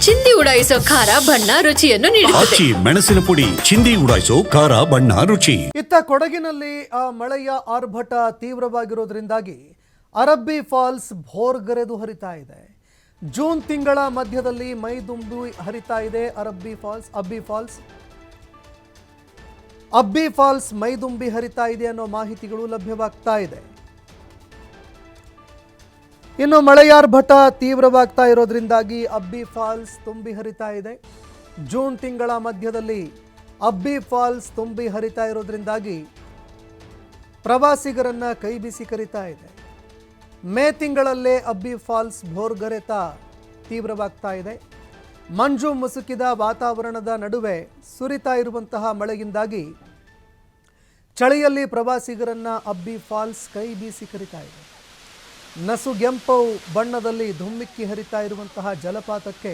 ಚಿಂದಿ ಉಡಾಯಿಸೋ ಖಾರ ಬಣ್ಣ ರುಚಿಯನ್ನು ನೀಡುತ್ತದೆ. ಮೆಣಸಿನ ಪುಡಿ ಚಿಂದಿ ಉಡಾಯಿಸೋ ಖಾರ ಬಣ್ಣ ರುಚಿ. ಇತ್ತ ಕೊಡಗಿನಲ್ಲಿ ಮಳೆಯ ಆರ್ಭಟ ತೀವ್ರವಾಗಿರೋದ್ರಿಂದಾಗಿ ಅರಬ್ಬಿ ಫಾಲ್ಸ್ ಭೋರ್ಗರೆದು ಹರಿತಾ ಇದೆ. ಜೂನ್ ತಿಂಗಳ ಮಧ್ಯದಲ್ಲಿ ಮೈದುಂಬಿ ಹರಿತಾ ಇದೆ ಅಬ್ಬಿ ಫಾಲ್ಸ್ ಮೈದುಂಬಿ ಹರಿತಾ ಇದೆ ಅನ್ನೋ ಮಾಹಿತಿಗಳು ಲಭ್ಯವಾಗ್ತಾ ಇದೆ. ಇನ್ನು ಮಳೆಯಾರ್ಭಟ ತೀವ್ರವಾಗ್ತಾ ಇರೋದ್ರಿಂದಾಗಿ ಅಬ್ಬಿ ಫಾಲ್ಸ್ ತುಂಬಿ ಹರಿತಾ ಇದೆ. ಜೂನ್ ತಿಂಗಳ ಮಧ್ಯದಲ್ಲಿ ಅಬ್ಬಿ ಫಾಲ್ಸ್ ತುಂಬಿ ಹರಿತಾ ಇರೋದ್ರಿಂದಾಗಿ ಪ್ರವಾಸಿಗರನ್ನ ಕೈ ಬೀಸಿ ಕರೀತಾ ಇದೆ. ಮೇ ತಿಂಗಳಲ್ಲೇ ಅಬ್ಬಿ ಫಾಲ್ಸ್ ಭೋರ್ಗರೆತ ತೀವ್ರವಾಗ್ತಾ ಇದೆ. ಮಂಜು ಮುಸುಕಿದ ವಾತಾವರಣದ ನಡುವೆ ಸುರಿತಾ ಇರುವಂತಹ ಮಳೆಯಿಂದಾಗಿ ಚಳಿಯಲ್ಲಿ ಪ್ರವಾಸಿಗರನ್ನ ಅಬ್ಬಿ ಫಾಲ್ಸ್ ಕೈ ಬೀಸಿ ಕರೀತಾ ಇದೆ. ನಸುಗೆಂಪು ಬಣ್ಣದಲ್ಲಿ ಧುಮ್ಮಿಕ್ಕಿ ಹರಿತಾ ಇರುವಂತಹ ಜಲಪಾತಕ್ಕೆ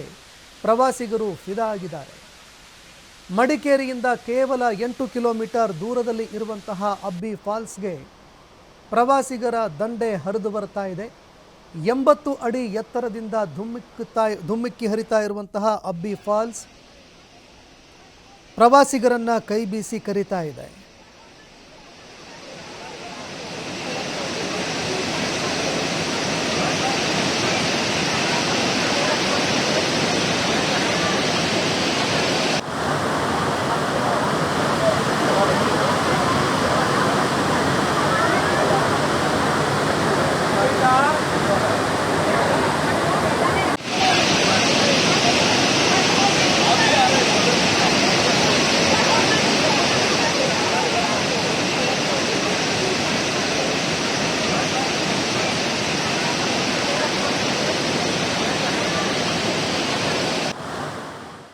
ಪ್ರವಾಸಿಗರು ಫಿದಾ ಆಗಿದ್ದಾರೆ. ಮಡಿಕೇರಿಯಿಂದ ಕೇವಲ 8 ಕಿಲೋಮೀಟರ್ ದೂರದಲ್ಲಿ ಇರುವಂತಹ ಅಬ್ಬಿ ಫಾಲ್ಸ್ಗೆ ಪ್ರವಾಸಿಗರ ದಂಡೆ ಹರಿದು ಬರ್ತಾ ಇದೆ. 80 ಅಡಿ ಎತ್ತರದಿಂದ ಧುಮ್ಮಿಕ್ಕಿ ಹರಿತಾ ಇರುವಂತಹ ಅಬ್ಬಿ ಫಾಲ್ಸ್ ಪ್ರವಾಸಿಗರನ್ನ ಕೈ ಬೀಸಿ ಕರೀತಾ ಇದೆ.